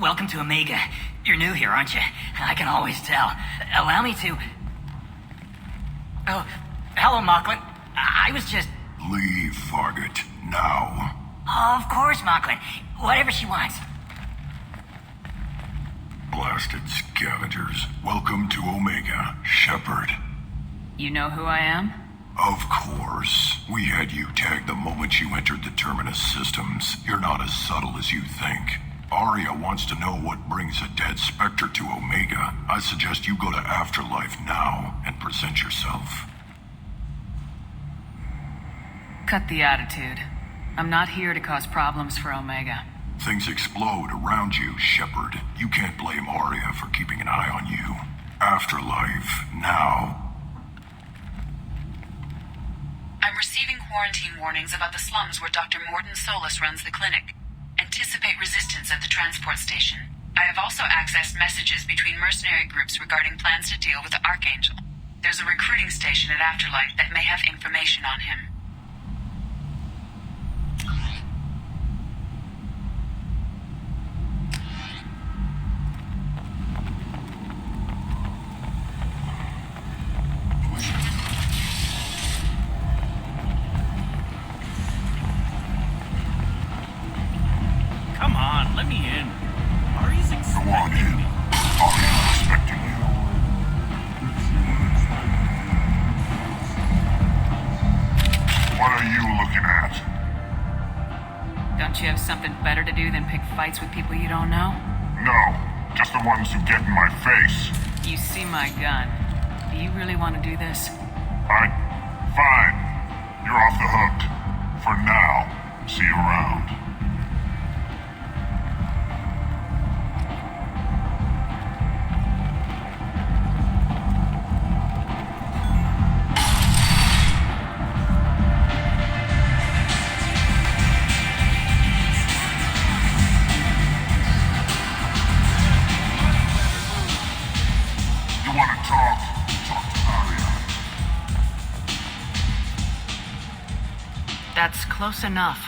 Welcome to Omega. You're new here, aren't you? I can always tell. Allow me to... Oh, hello, Mocklin. I was just... Leave, Fargate. Now. Of course, Mocklin. Whatever she wants. Blasted scavengers. Welcome to Omega, Shepard. You know who I am? Of course. We had you tagged the moment you entered the Terminus systems. You're not as subtle as you think. Aria wants to know what brings a dead Spectre to Omega. I suggest you go to Afterlife now and present yourself. Cut the attitude. I'm not here to cause problems for Omega. Things explode around you, Shepard. You can't blame Aria for keeping an eye on you. Afterlife, now. I'm receiving quarantine warnings about the slums where Dr. Mordin Solus runs the clinic. Anticipate resistance at the transport station. I have also accessed messages between mercenary groups regarding plans to deal with the Archangel. There's a recruiting station at Afterlife that may have information on him. Come on, let me in. Ari's expecting Go on in. me. Ari's expecting you. What are you looking at? Don't you have something better to do than pick fights with people you don't know? No, just the ones who get in my face. You see my gun. Do you really want to do this? Fine. You're off the hook. For now. See you around. You want to talk? Talk to Aria. That's close enough.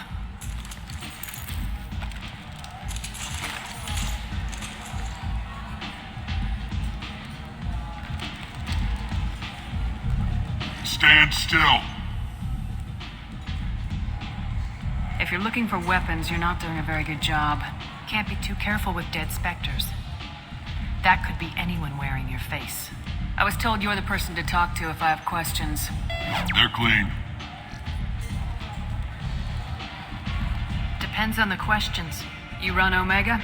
Stand still. If you're looking for weapons, you're not doing a very good job. Can't be too careful with dead specters. That could be anyone wearing your face. I was told you're the person to talk to if I have questions. They're clean. Depends on the questions. You run Omega?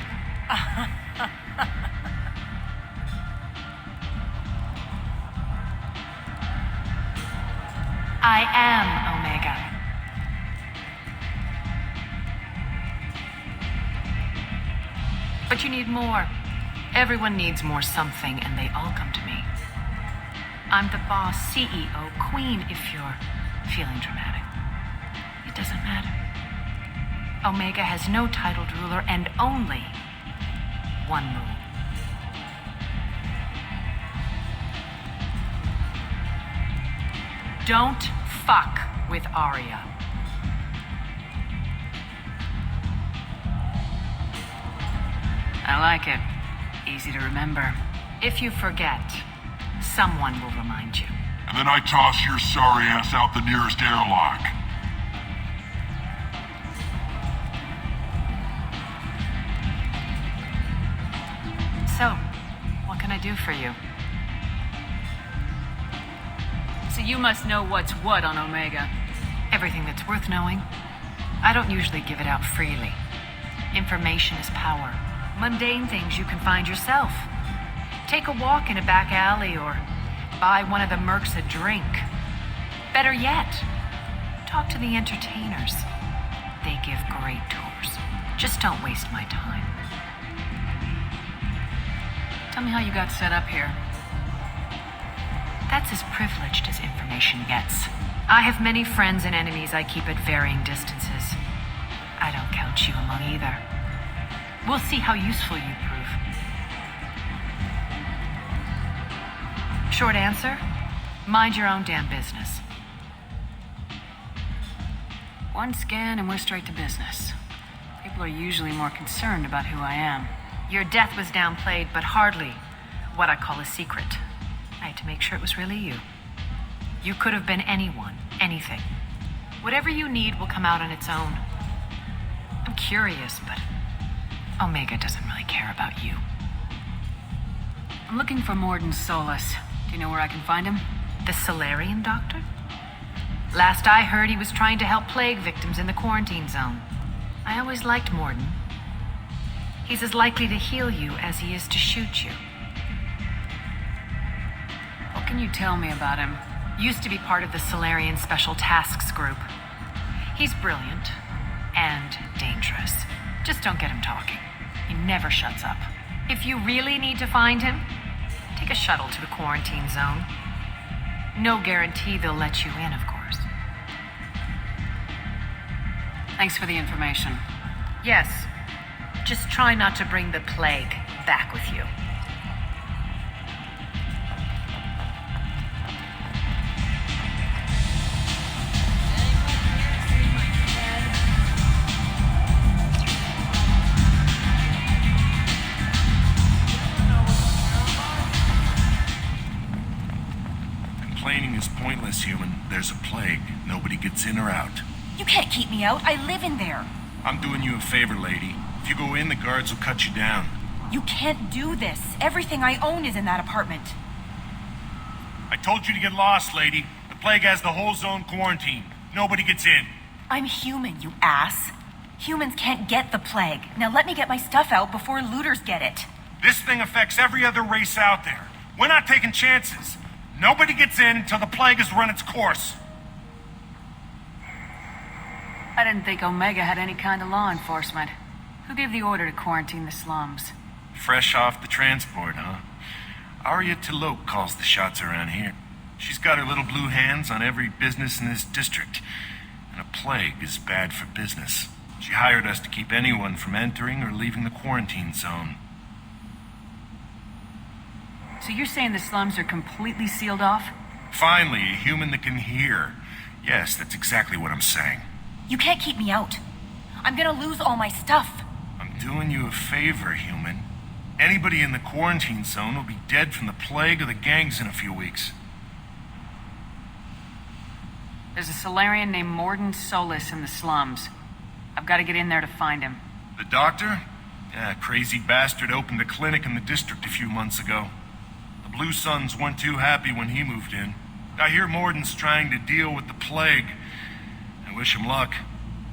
I am Omega. But you need more. Everyone needs more something, and they all come to me. I'm the boss, CEO, queen, if you're feeling dramatic. It doesn't matter. Omega has no titled ruler and only one rule. Don't fuck with Aria. I like it. Easy to remember. If you forget, someone will remind you. And then I toss your sorry ass out the nearest airlock. So, what can I do for you? So you must know what's what on Omega. Everything that's worth knowing. I don't usually give it out freely. Information is power. Mundane things you can find yourself. Take a walk in a back alley or buy one of the mercs a drink. Better yet, talk to the entertainers. They give great tours. Just don't waste my time. Tell me how you got set up here. That's as privileged as information gets. I have many friends and enemies I keep at varying distances. I don't count you among either. We'll see how useful you prove. Short answer, mind your own damn business. One scan and we're straight to business. People are usually more concerned about who I am. Your death was downplayed, but hardly what I call a secret. I had to make sure it was really you. You could have been anyone, anything. Whatever you need will come out on its own. I'm curious, but Omega doesn't really care about you. I'm looking for Mordin Solus. Do you know where I can find him? The Solarian doctor? Last I heard, he was trying to help plague victims in the quarantine zone. I always liked Mordin. He's as likely to heal you as he is to shoot you. What can you tell me about him? Used to be part of the Solarian Special Tasks Group. He's brilliant and dangerous. Just don't get him talking. He never shuts up. If you really need to find him, take a shuttle to the quarantine zone. No guarantee they'll let you in, of course. Thanks for the information. Yes. Just try not to bring the plague back with you. Complaining is pointless, human. There's a plague. Nobody gets in or out. You can't keep me out. I live in there. I'm doing you a favor, lady. If you go in, the guards will cut you down. You can't do this. Everything I own is in that apartment. I told you to get lost, lady. The plague has the whole zone quarantined. Nobody gets in. I'm human, you ass. Humans can't get the plague. Now let me get my stuff out before looters get it. This thing affects every other race out there. We're not taking chances. Nobody gets in until the plague has run its course. I didn't think Omega had any kind of law enforcement. Who gave the order to quarantine the slums? Fresh off the transport, huh? Aria T'Loak calls the shots around here. She's got her little blue hands on every business in this district. And a plague is bad for business. She hired us to keep anyone from entering or leaving the quarantine zone. So you're saying the slums are completely sealed off? Finally, a human that can hear. Yes, that's exactly what I'm saying. You can't keep me out. I'm gonna lose all my stuff. I'm doing you a favor, human. Anybody in the quarantine zone will be dead from the plague or the gangs in a few weeks. There's a Solarian named Mordin Solus in the slums. I've got to get in there to find him. The doctor? Yeah, crazy bastard opened a clinic in the district a few months ago. The Blue Suns weren't too happy when he moved in. I hear Mordin's trying to deal with the plague. I wish him luck,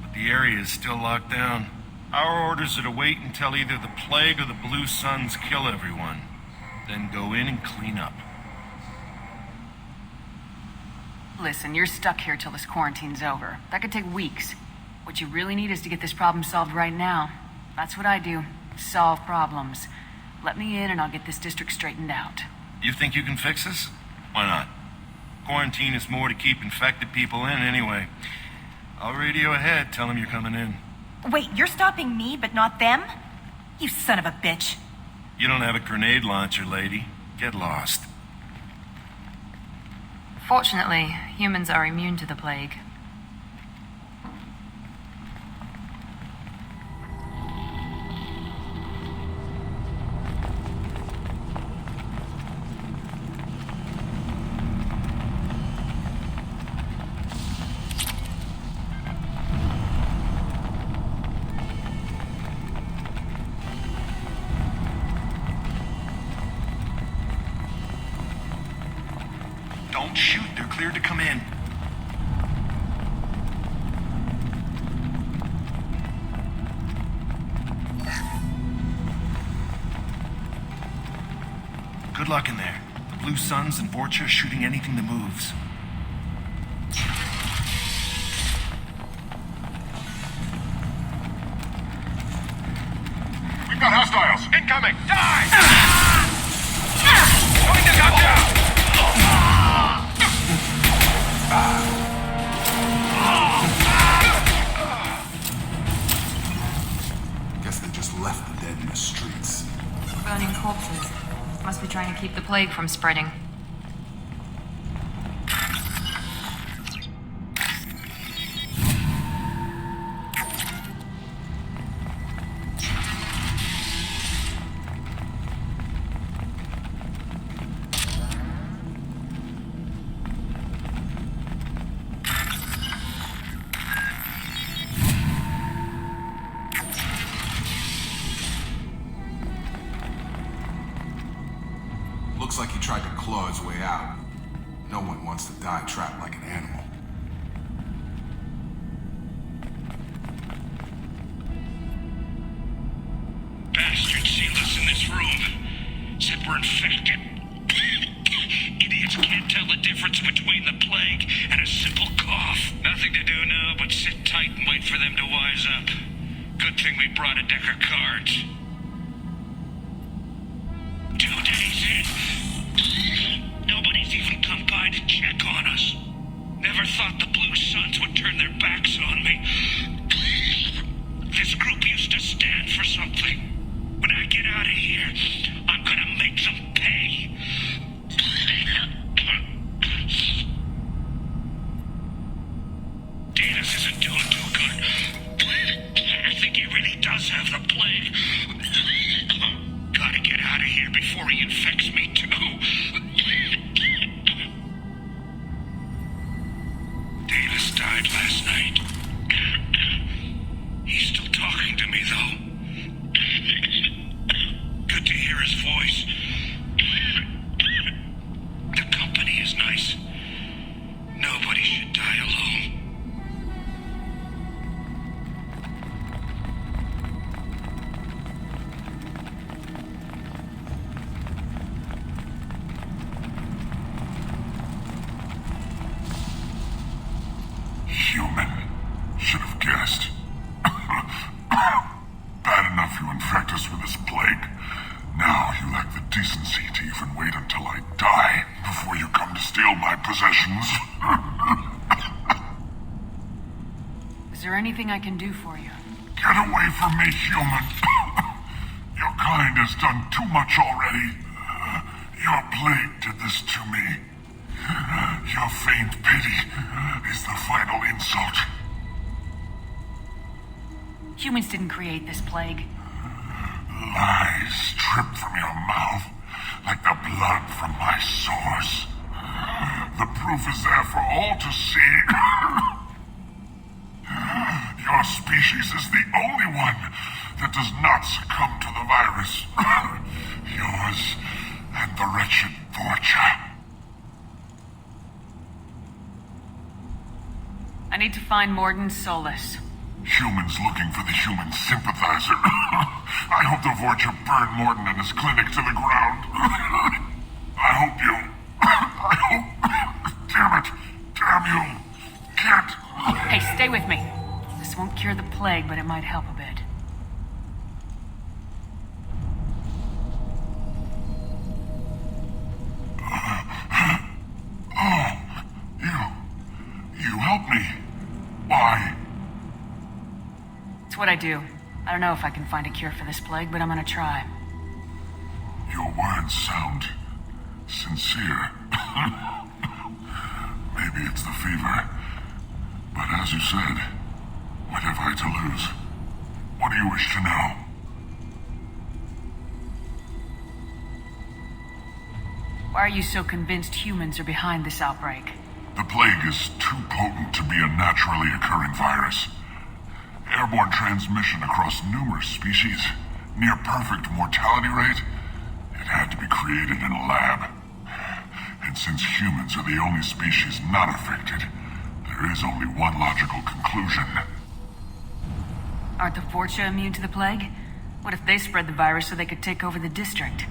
but the area is still locked down. Our orders are to wait until either the plague or the Blue Suns kill everyone, then go in and clean up. Listen, you're stuck here till this quarantine's over. That could take weeks. What you really need is to get this problem solved right now. That's what I do. Solve problems. Let me in and I'll get this district straightened out. You think you can fix this? Why not? Quarantine is more to keep infected people in anyway. I'll radio ahead, tell them you're coming in. Wait, you're stopping me, but not them? You son of a bitch. You don't have a grenade launcher, lady. Get lost. Fortunately, humans are immune to the plague. Don't shoot, they're cleared to come in. Good luck in there. The Blue Suns and Vorcha are shooting anything that moves. We've got hostiles! Incoming! Die! Going to knock down! Guess they just left the dead in the streets. Burning corpses. Must be trying to keep the plague from spreading. Looks like he tried to claw his way out. No one wants to die trapped like an animal. Bastards sealed us in this room. Said we're infected. Idiots can't tell the difference between the plague and a simple cough. Nothing to do now but sit tight and wait for them to wise up. Good thing we brought a deck of cards. 2 days in. Nobody's even come by to check on us. Never thought the Blue Suns would turn their backs on me. This group used to stand for something. When I get out of here, I'm gonna make them pay. Danis isn't doing too good. I think he really does have the plague. Gotta get out of here before he infects me too. Danis died last night. He's still talking to me though. Good to hear his voice. The company is nice. Nobody should die alone. Human. Should have guessed. Bad enough you infect us with this plague. Now you lack the decency to even wait until I die before you come to steal my possessions. Is there anything I can do for you? Get away from me, human. Your kind has done too much already. Your plague did this to me. Your feigned pity is the final insult. Humans didn't create this plague. Lies drip from your mouth like the blood from my sores. The proof is there for all to see. Your species is the only one that does not succumb to the virus. Yours and the wretched Vorcha. I need to find Mordin Solus. Humans looking for the human sympathizer. I hope the Vorcha burned Mordin and his clinic to the ground. I hope you... I hope... Damn it. Damn you. Can't... Hey, stay with me. This won't cure the plague, but it might help a bit. You helped me. Why? It's what I do. I don't know if I can find a cure for this plague, but I'm gonna try. Your words sound sincere. Maybe it's the fever. But as you said, what have I to lose? What do you wish to know? Why are you so convinced humans are behind this outbreak? The plague is too potent to be a naturally occurring virus. Airborne transmission across numerous species, near perfect mortality rate. It had to be created in a lab. And since humans are the only species not affected, there is only one logical conclusion. Aren't the Vorcha immune to the plague? What if they spread the virus so they could take over the district?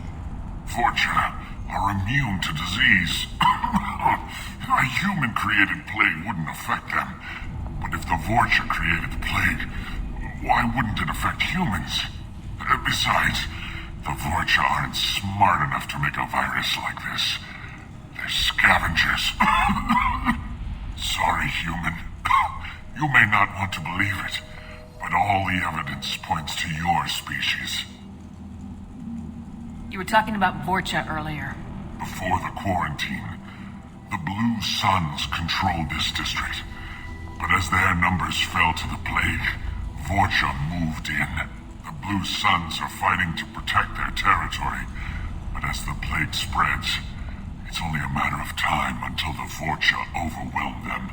Vorcha are immune to disease. A human-created plague wouldn't affect them. But if the Vorcha created the plague, why wouldn't it affect humans? Besides, the Vorcha aren't smart enough to make a virus like this. They're scavengers. Sorry, human. You may not want to believe it, but all the evidence points to your species. You were talking about Vorcha earlier. Before the quarantine, the Blue Suns controlled this district. But as their numbers fell to the plague, Vorcha moved in. The Blue Suns are fighting to protect their territory. But as the plague spreads, it's only a matter of time until the Vorcha overwhelm them.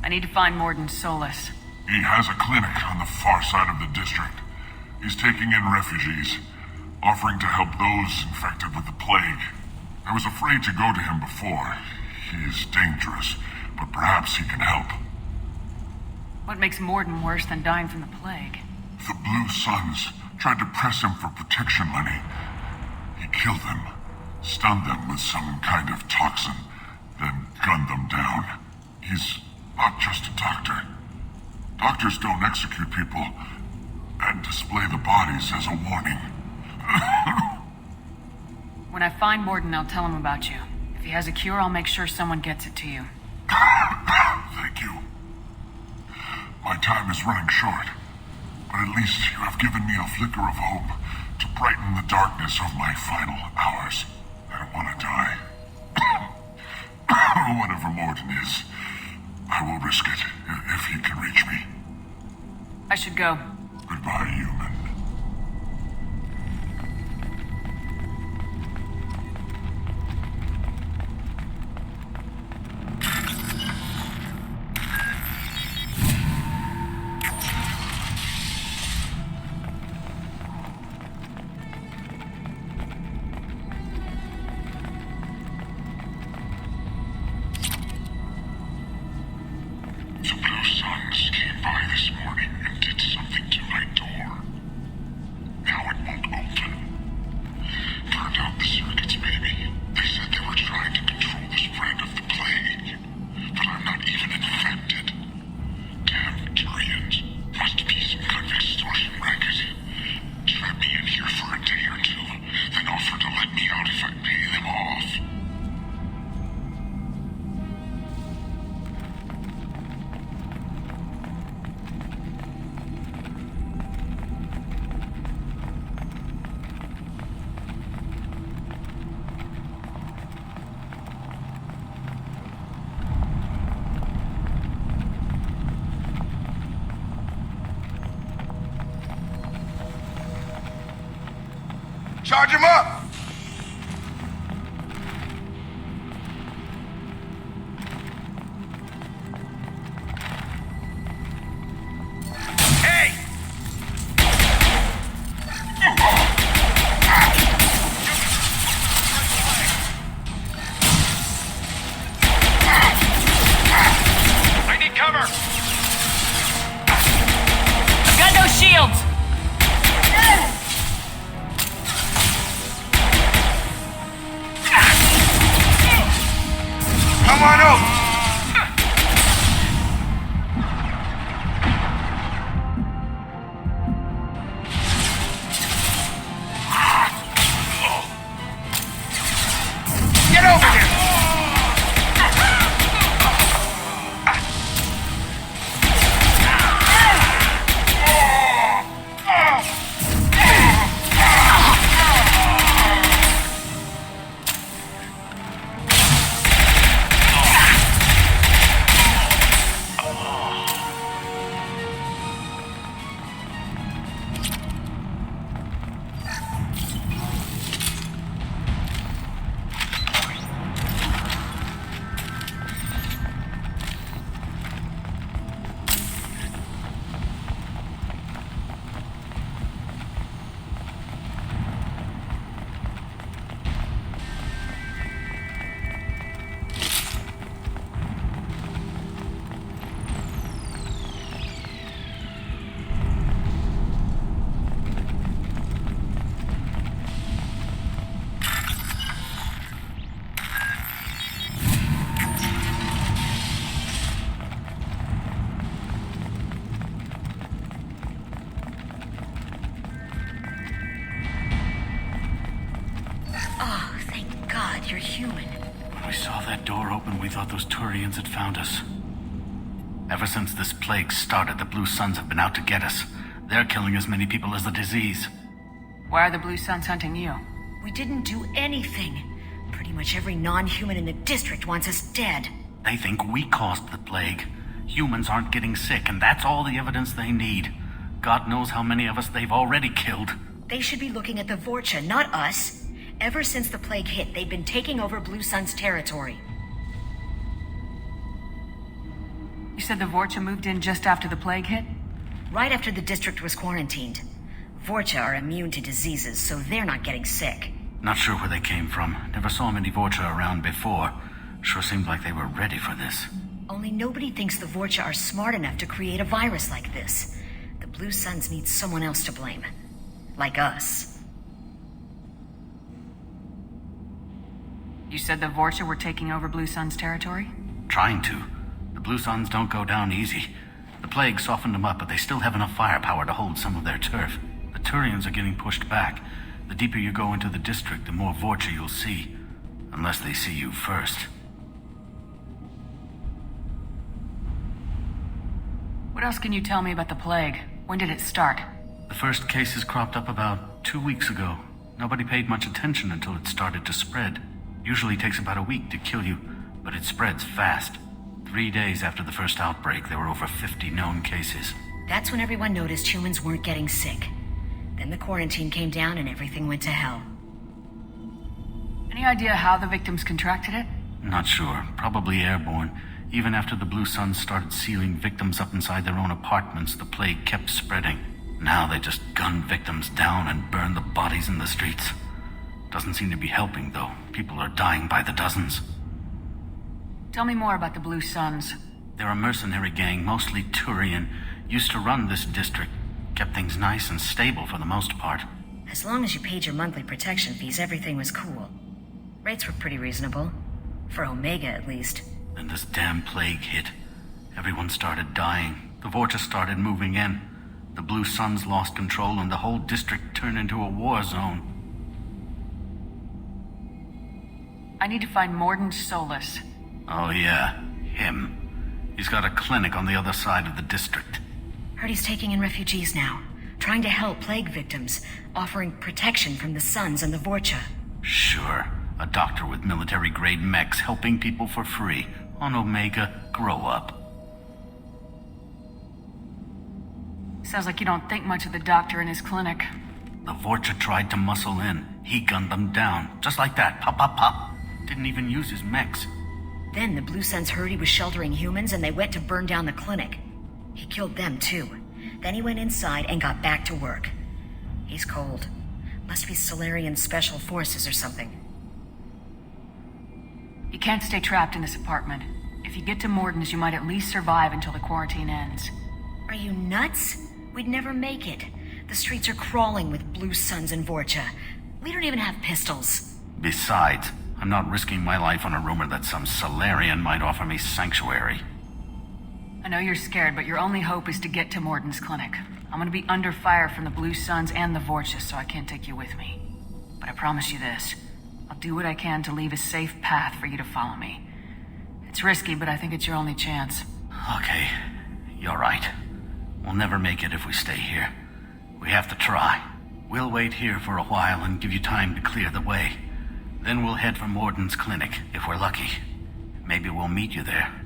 I need to find Mordin Solus. He has a clinic on the far side of the district. He's taking in refugees. offering to help those infected with the plague. I was afraid to go to him before. He is dangerous, but perhaps he can help. What makes Mordin worse than dying from the plague? The Blue Suns tried to press him for protection money. He killed them, stunned them with some kind of toxin, then gunned them down. He's not just a doctor. Doctors don't execute people and display the bodies as a warning. When I find Mordin, I'll tell him about you. If he has a cure, I'll make sure someone gets it to you. Thank you. My time is running short, but at least you have given me a flicker of hope to brighten the darkness of my final hours. I don't want to die. Whatever Mordin is, I will risk it if he can reach me. I should go. Goodbye, human. Charge him up! Hey! I need cover! I've got no shields! Come on over! Get over here! Oh, thank God you're human. When we saw that door open, we thought those Quarians had found us. Ever since this plague started, the Blue Suns have been out to get us. They're killing as many people as the disease. Why are the Blue Suns hunting you? We didn't do anything. Pretty much every non-human in the district wants us dead. They think we caused the plague. Humans aren't getting sick, and that's all the evidence they need. God knows how many of us they've already killed. They should be looking at the Vorcha, not us. Ever since the plague hit, they've been taking over Blue Sun's territory. You said the Vorcha moved in just after the plague hit? Right after the district was quarantined. Vorcha are immune to diseases, so they're not getting sick. Not sure where they came from. Never saw many Vorcha around before. Sure seemed like they were ready for this. Only nobody thinks the Vorcha are smart enough to create a virus like this. The Blue Suns need someone else to blame. Like us. You said the Vorcha were taking over Blue Sun's territory? Trying to. The Blue Suns don't go down easy. The plague softened them up, but they still have enough firepower to hold some of their turf. The Turians are getting pushed back. The deeper you go into the district, the more Vorcha you'll see. Unless they see you first. What else can you tell me about the plague? When did it start? The first cases cropped up about 2 weeks ago. Nobody paid much attention until it started to spread. Usually takes about a week to kill you, but it spreads fast. 3 days after the first outbreak, there were over 50 known cases. That's when everyone noticed humans weren't getting sick. Then the quarantine came down and everything went to hell. Any idea how the victims contracted it? Not sure. Probably airborne. Even after the Blue Suns started sealing victims up inside their own apartments, the plague kept spreading. Now they just gun victims down and burn the bodies in the streets. Doesn't seem to be helping, though. People are dying by the dozens. Tell me more about the Blue Suns. They're a mercenary gang, mostly Turian. Used to run this district. Kept things nice and stable for the most part. As long as you paid your monthly protection fees, everything was cool. Rates were pretty reasonable. For Omega, at least. Then this damn plague hit. Everyone started dying. The Vorcha started moving in. The Blue Suns lost control and the whole district turned into a war zone. I need to find Mordin Solus. Oh yeah, him. He's got a clinic on the other side of the district. Heard he's taking in refugees now. Trying to help plague victims. Offering protection from the Suns and the Vorcha. Sure. A doctor with military-grade mechs helping people for free. On Omega, grow up. Sounds like you don't think much of the doctor in his clinic. The Vorcha tried to muscle in. He gunned them down. Just like that. Pop, pop, pop. Didn't even use his mechs. Then the Blue Suns heard he was sheltering humans and they went to burn down the clinic. He killed them too. Then he went inside and got back to work. He's cold. Must be Solarian Special Forces or something. You can't stay trapped in this apartment. If you get to Mordin's, you might at least survive until the quarantine ends. Are you nuts? We'd never make it. The streets are crawling with Blue Suns and Vorcha. We don't even have pistols. Besides, I'm not risking my life on a rumor that some Solarian might offer me sanctuary. I know you're scared, but your only hope is to get to Mordin's clinic. I'm gonna be under fire from the Blue Suns and the Vorcha, so I can't take you with me. But I promise you this. I'll do what I can to leave a safe path for you to follow me. It's risky, but I think it's your only chance. Okay, you're right. We'll never make it if we stay here. We have to try. We'll wait here for a while and give you time to clear the way. Then we'll head for Mordin's clinic, if we're lucky. Maybe we'll meet you there.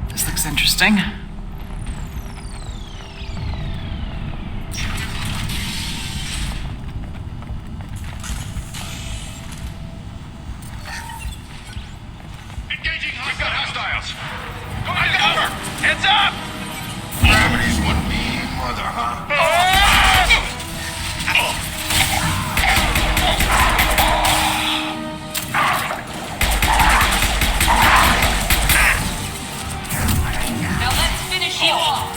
This looks interesting. Heads up! Gravity's one mean mother, huh? Now let's finish you off!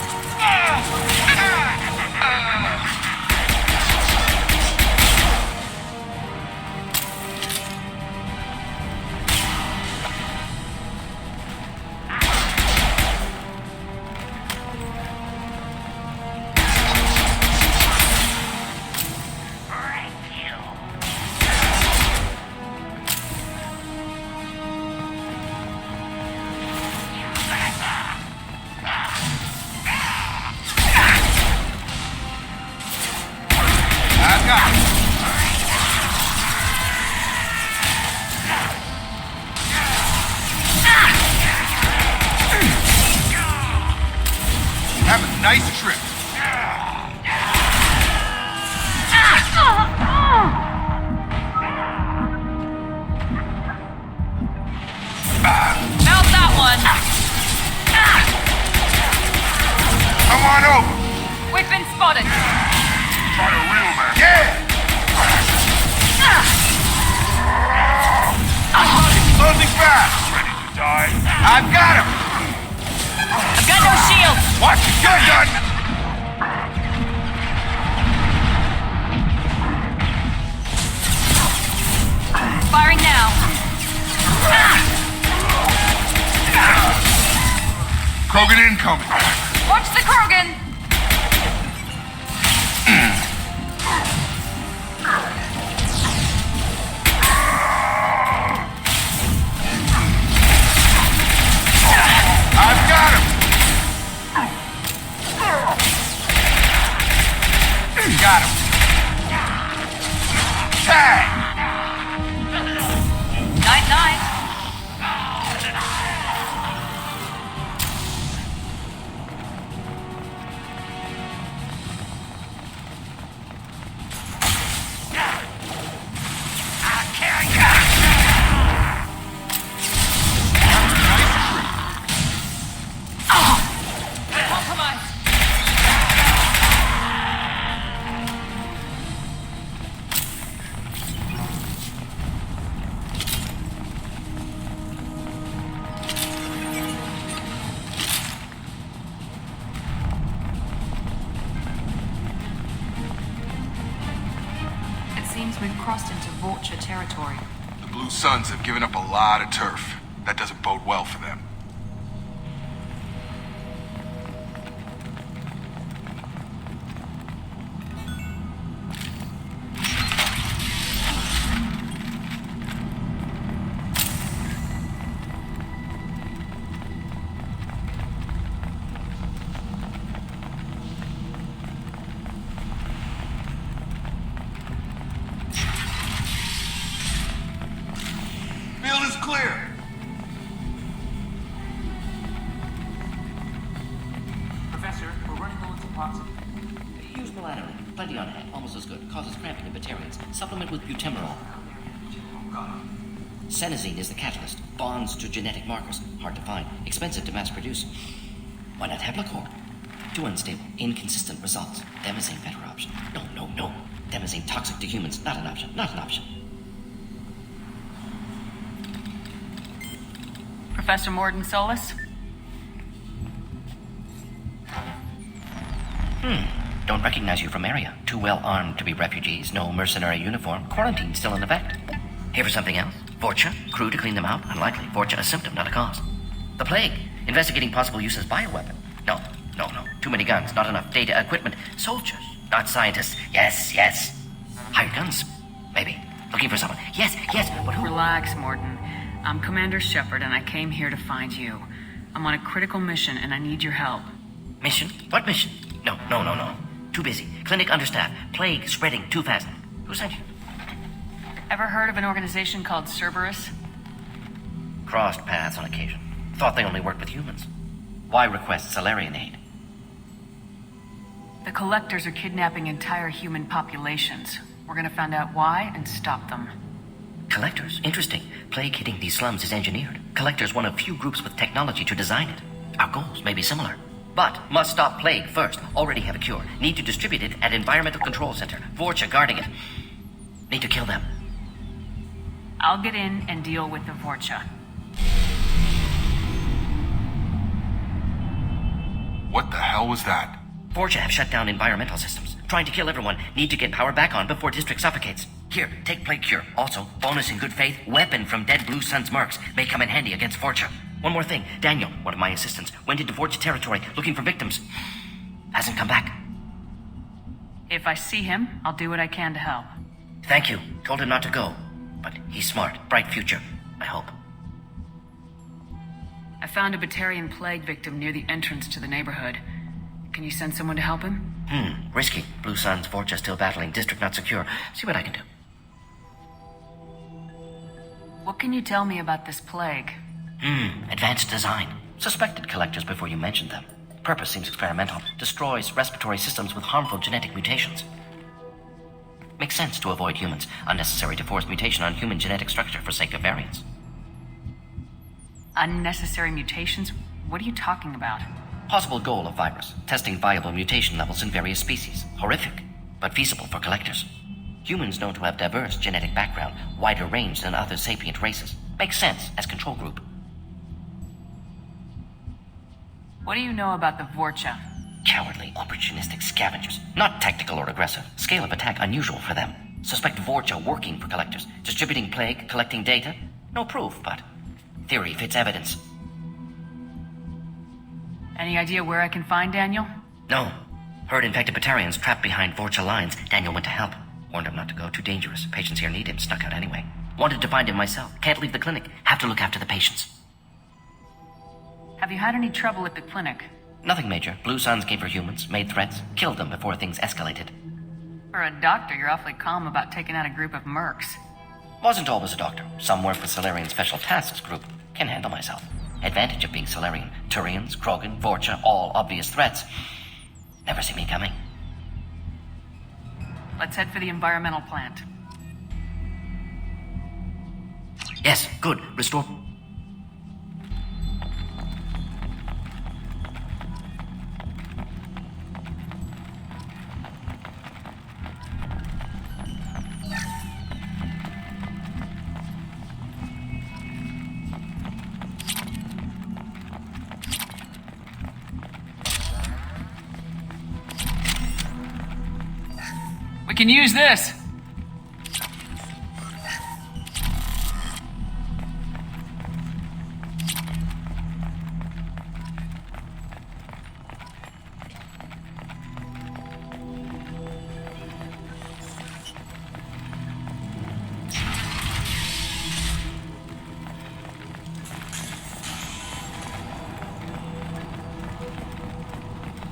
Nice trip. Mount that one! Come on over. We've been spotted! Try a real man. Yeah! Closing fast. Ready to die? I've got him. I've got no shield! Watch your gun. Firing now! Krogan incoming. Watch the Krogan! I've got him. Got him. Tag. Night-night! We've crossed into Vulture territory. The Blue Suns have given up a lot of turf. That doesn't bode well for them. Field is clear. Professor, we're running low on toxin. Use melatonin. Plenty on hand. Almost as good. Causes cramping in Batarians. Supplement with butemerol. Senesine is the catalyst. Bonds to genetic markers. Hard to find. Expensive to mass produce. Why not Heplacor? Too unstable. Inconsistent results. Demazine better option. No. Demazine toxic to humans. Not an option. Professor Mordin Solus? Don't recognize you from Aria. Too well armed to be refugees. No mercenary uniform. Quarantine still in effect. Here for something else? Vorcha? Crew to clean them out? Unlikely. Vorcha a symptom, not a cause. The plague. Investigating possible use as bioweapon. No. Too many guns. Not enough data, equipment. Soldiers. Not scientists. Yes. Hired guns. Maybe. Looking for someone. Yes. But who? Relax, Mordin. I'm Commander Shepard, and I came here to find you. I'm on a critical mission, and I need your help. Mission? What mission? No. Too busy. Clinic understaffed. Plague spreading too fast. Who sent you? Ever heard of an organization called Cerberus? Crossed paths on occasion. Thought they only worked with humans. Why request Salarian aid? The Collectors are kidnapping entire human populations. We're gonna find out why and stop them. Collectors? Interesting. Plague hitting these slums is engineered. Collectors one of few groups with technology to design it. Our goals may be similar. But must stop plague first. Already have a cure. Need to distribute it at Environmental Control Center. Vorcha guarding it. Need to kill them. I'll get in and deal with the Vorcha. What the hell was that? Vorcha have shut down environmental systems. Trying to kill everyone. Need to get power back on before district suffocates. Here, take plague cure. Also, bonus in good faith, weapon from dead Blue Sun's mercs. May come in handy against Vorcha. One more thing. Daniel, one of my assistants, went into Vorcha territory looking for victims. Hasn't come back. If I see him, I'll do what I can to help. Thank you. Told him not to go. But he's smart. Bright future. I hope. I found a Batarian plague victim near the entrance to the neighborhood. Can you send someone to help him? Risky. Blue Sun's Vorcha still battling. District not secure. See what I can do. What can you tell me about this plague? Advanced design. Suspected collectors before you mentioned them. Purpose seems experimental. Destroys respiratory systems with harmful genetic mutations. Makes sense to avoid humans. Unnecessary to force mutation on human genetic structure for sake of variance. Unnecessary mutations? What are you talking about? Possible goal of virus. Testing viable mutation levels in various species. Horrific, but feasible for collectors. Humans known to have diverse genetic background, wider range than other sapient races. Makes sense as control group. What do you know about the Vorcha? Cowardly, opportunistic scavengers. Not tactical or aggressive. Scale of attack unusual for them. Suspect Vorcha working for collectors. Distributing plague, collecting data. No proof, but theory fits evidence. Any idea where I can find Daniel? No. Heard infected Batarians trapped behind Vorcha lines. Daniel went to help. Warned him not to go, too dangerous. Patients here need him, snuck out anyway. Wanted to find him myself. Can't leave the clinic. Have to look after the patients. Have you had any trouble at the clinic? Nothing major. Blue Suns came for humans, made threats, killed them before things escalated. For a doctor, you're awfully calm about taking out a group of mercs. Wasn't always a doctor. Some work with Solarian Special Tasks Group. Can handle myself. Advantage of being Solarian. Turians, Krogan, Vorcha, all obvious threats. Never see me coming. Let's head for the environmental plant. Yes, good. Restore... We can use this!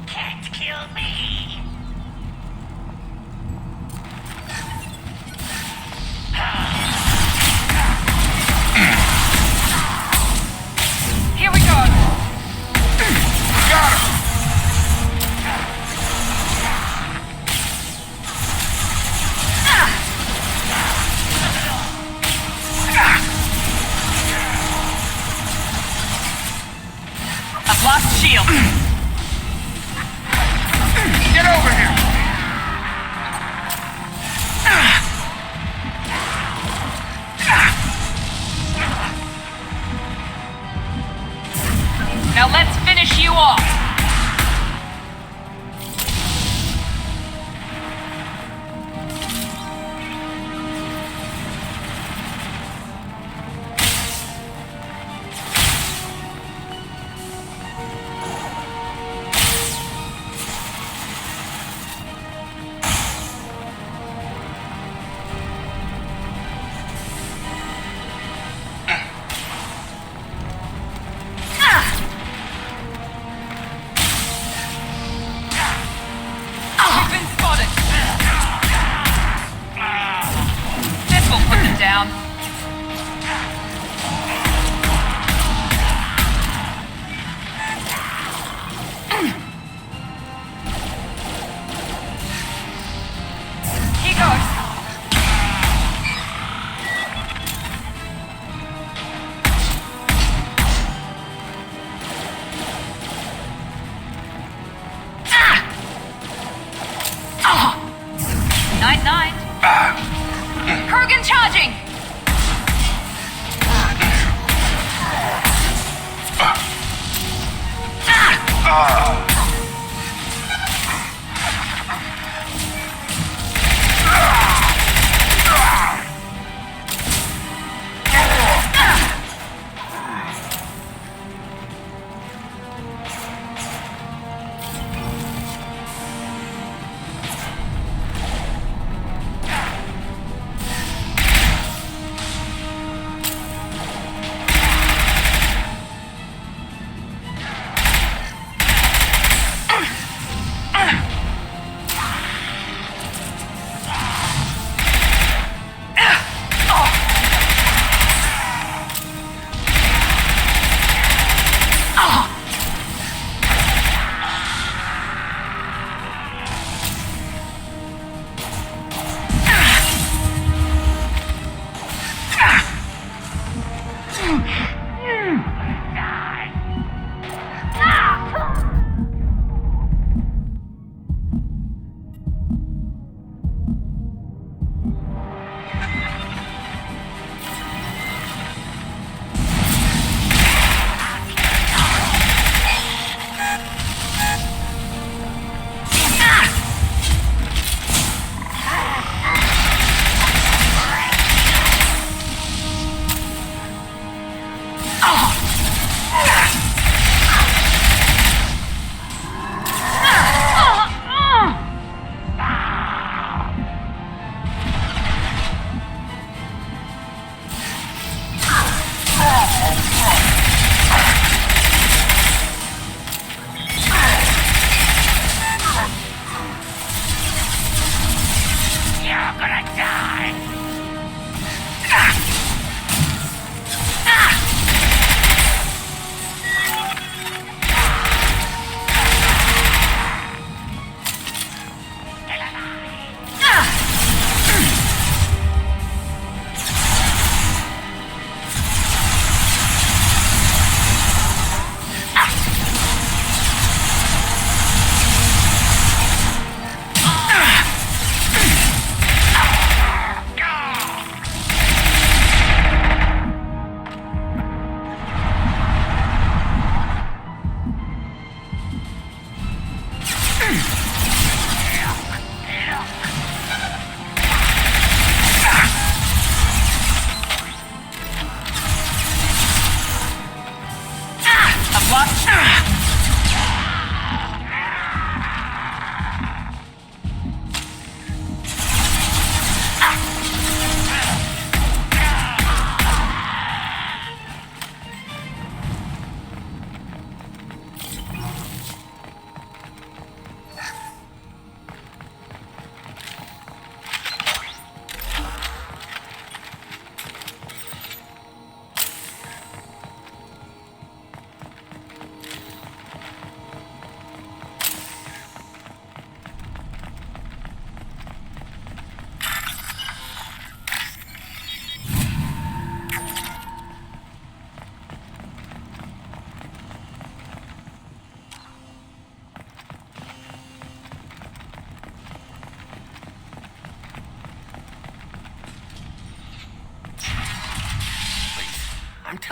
Can't kill me! Here we go! Got him! I've lost shield! Get over here! Now let's finish you off!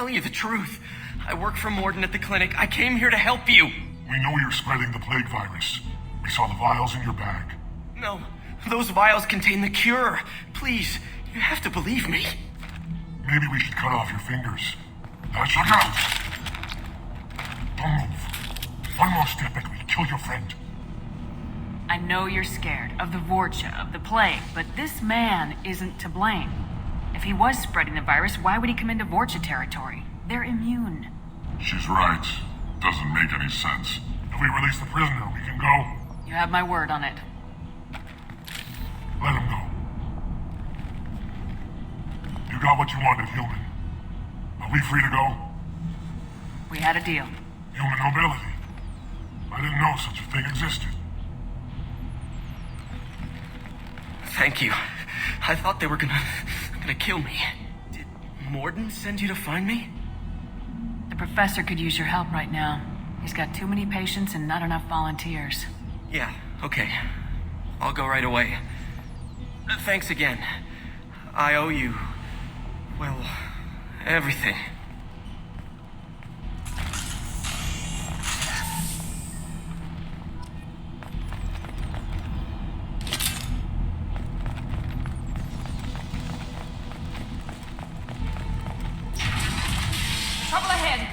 telling you the truth. I work for Mordin at the clinic. I came here to help you. We know you're spreading the plague virus. We saw the vials in your bag. No, those vials contain the cure. Please, you have to believe me. Maybe we should cut off your fingers. Now look out! Don't move. One more step and we'll kill your friend. I know you're scared of the Vorcha, of the plague, but this man isn't to blame. If he was spreading the virus, why would he come into Vorcha territory? They're immune. She's right. Doesn't make any sense. If we release the prisoner, we can go. You have my word on it. Let him go. You got what you wanted, human. Are we free to go? We had a deal. Human nobility. I didn't know such a thing existed. Thank you. I thought they were gonna kill me. Did Mordin send you to find me? The professor could use your help right now. He's got too many patients and not enough volunteers. Yeah, okay. I'll go right away. Thanks again. I owe you, well, everything. Trouble ahead.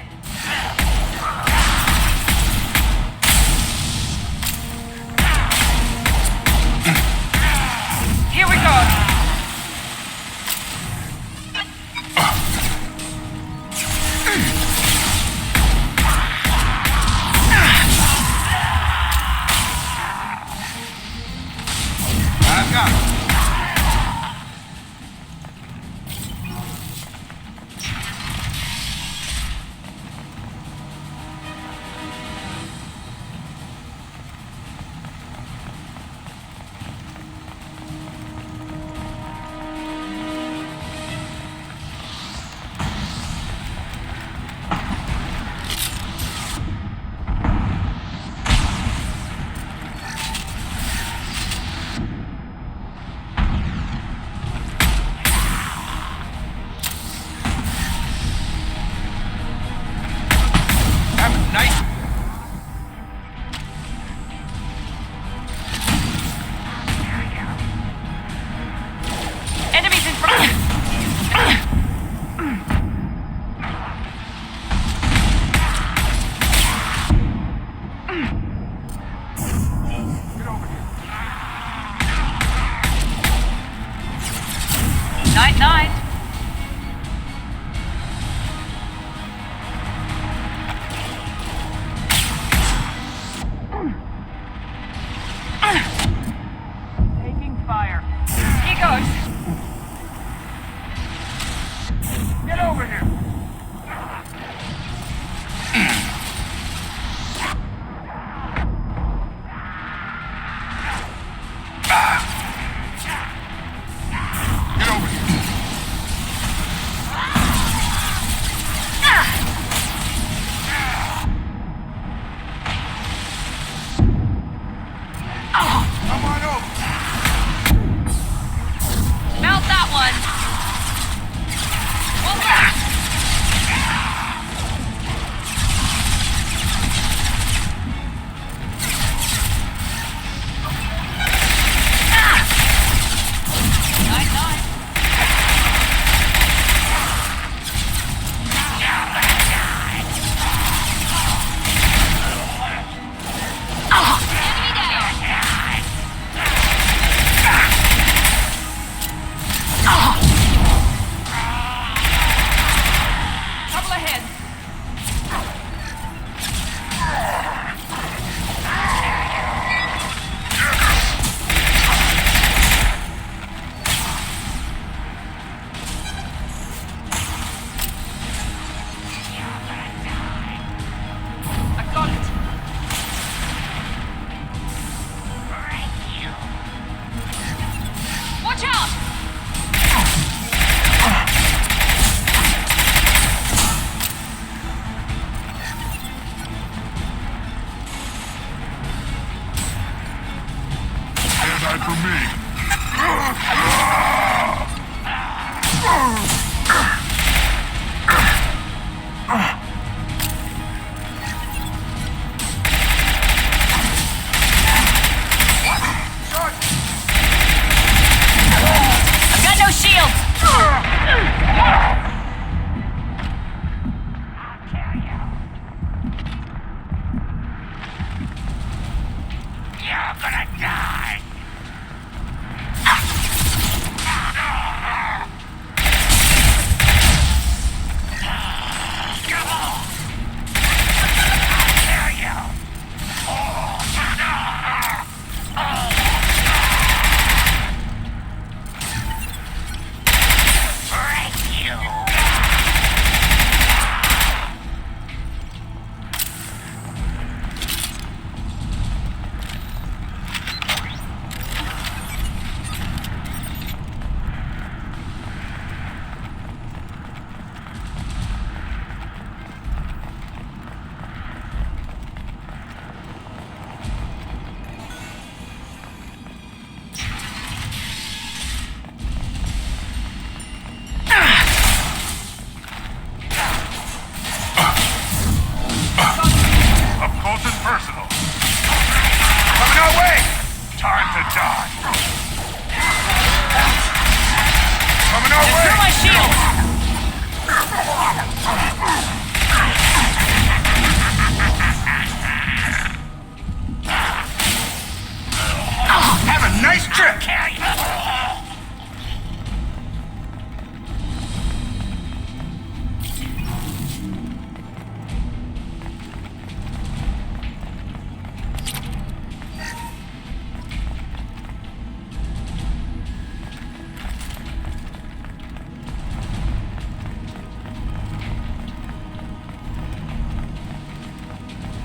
Here we go. I've got it. Enemies in front. Night, night. I've got no shields! You're gonna die!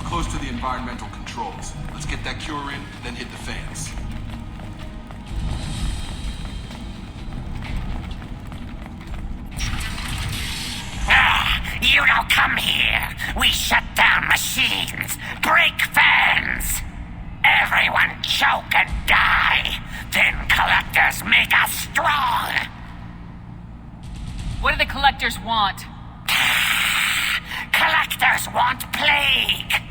Close to the environmental controls. Let's get that cure in, then hit the fans. You don't come here. We shut down machines, break fans. Everyone choke and die. Then collectors make us strong. What do the collectors want? Collectors want plague.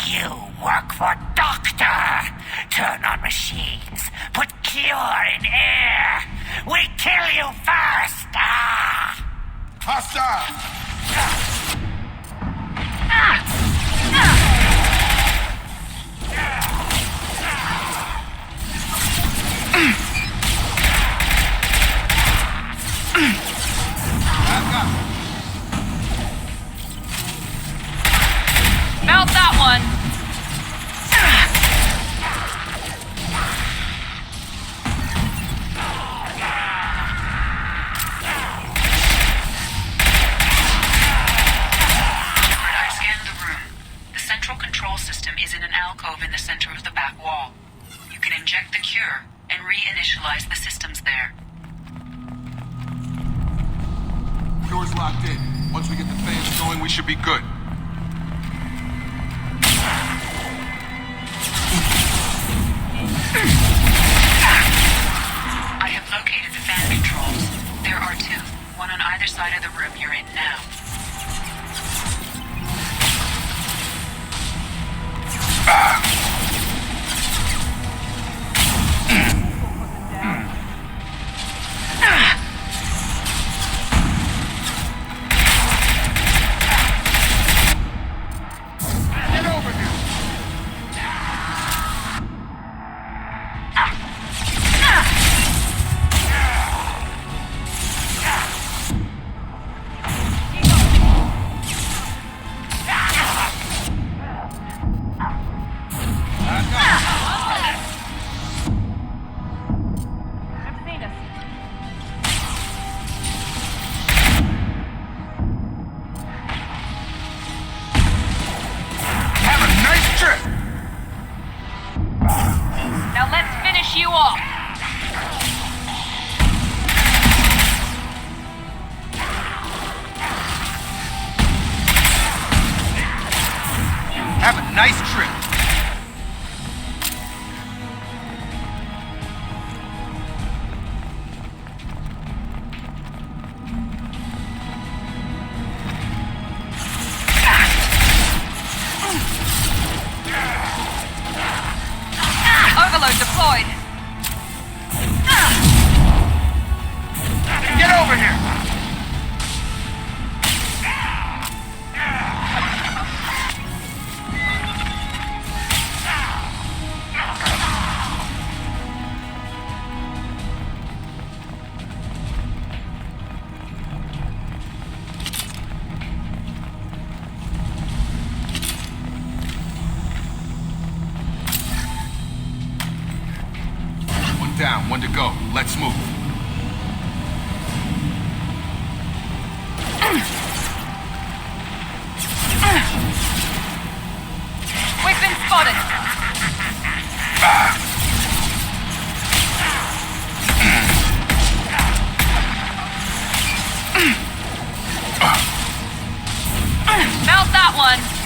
You work for Doctor. Turn on machines. Put cure in air. We kill you first. Hostile! Mount that one! I scanned the room. The central control system is in an alcove in the center of the back wall. You can inject the cure and reinitialize the systems there. Cure's locked in. Once we get the fans going, we should be good. I have located the fan controls. There are two, one on either side of the room you're in now. Have a nice trip. deployed. Get over here! One down, one to go. Let's move. We've been spotted. Mount that one.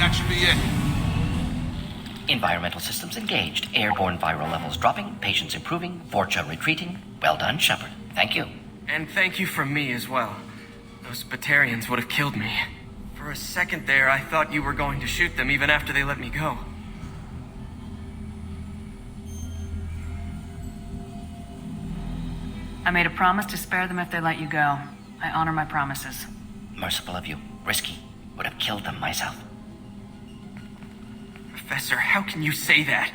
That should be it. Environmental systems engaged. Airborne viral levels dropping. Patients improving. Vorcha retreating. Well done, Shepard. Thank you. And thank you from me as well. Those Batarians would have killed me. For a second there, I thought you were going to shoot them even after they let me go. I made a promise to spare them if they let you go. I honor my promises. Merciful of you. Risky. Would have killed them myself. Professor, how can you say that?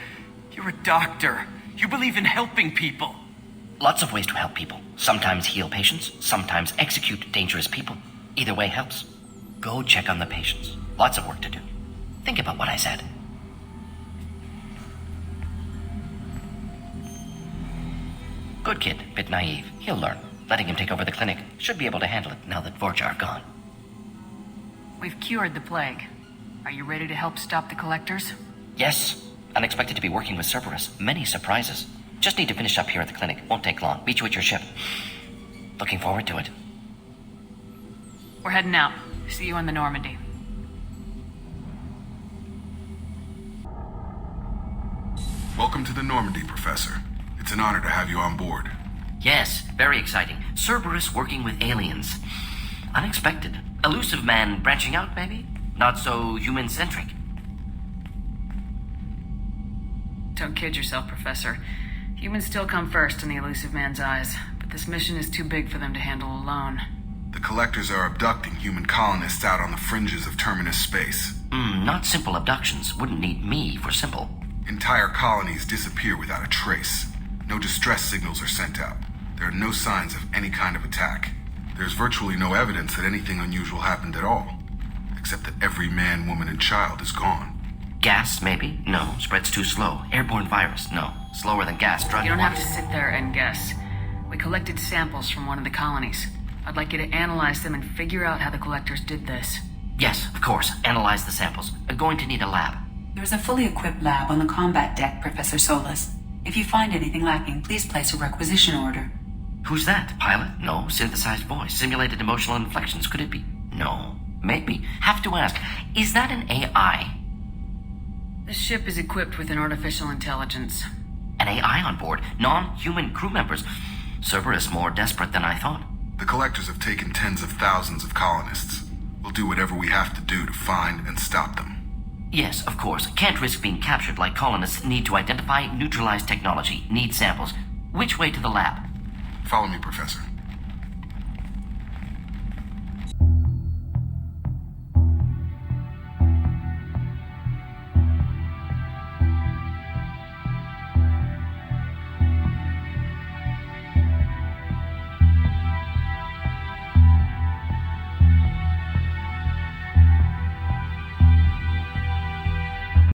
You're a doctor. You believe in helping people. Lots of ways to help people. Sometimes heal patients, sometimes execute dangerous people. Either way helps. Go check on the patients. Lots of work to do. Think about what I said. Good kid, bit naive. He'll learn. Letting him take over the clinic. Should be able to handle it now that Vorcha are gone. We've cured the plague. Are you ready to help stop the collectors? Yes. Unexpected to be working with Cerberus. Many surprises. Just need to finish up here at the clinic. Won't take long. Meet you at your ship. Looking forward to it. We're heading out. See you on the Normandy. Welcome to the Normandy, Professor. It's an honor to have you on board. Yes, very exciting. Cerberus working with aliens. Unexpected. Elusive man branching out, maybe? Not so human-centric. Don't kid yourself, Professor. Humans still come first in the elusive man's eyes, but this mission is too big for them to handle alone. The Collectors are abducting human colonists out on the fringes of Terminus space. Not simple abductions. Wouldn't need me for simple. Entire colonies disappear without a trace. No distress signals are sent out. There are no signs of any kind of attack. There's virtually no evidence that anything unusual happened at all. Except that every man, woman, and child is gone. Gas, maybe? No. Spreads too slow. Airborne virus? No. Slower than gas. Drug. You don't have to sit there and guess. We collected samples from one of the colonies. I'd like you to analyze them and figure out how the Collectors did this. Yes, of course. Analyze the samples. Going to need a lab. There's a fully equipped lab on the combat deck, Professor Solis. If you find anything lacking, please place a requisition order. Who's that? Pilot? No. Synthesized voice. Simulated emotional inflections. Could it be? No. Maybe. Have to ask. Is that an AI? The ship is equipped with an artificial intelligence. An AI on board? Non-human crew members? Cerberus more desperate than I thought. The Collectors have taken tens of thousands of colonists. We'll do whatever we have to do to find and stop them. Yes, of course. Can't risk being captured like colonists. Need to identify, neutralize technology. Need samples. Which way to the lab? Follow me, Professor.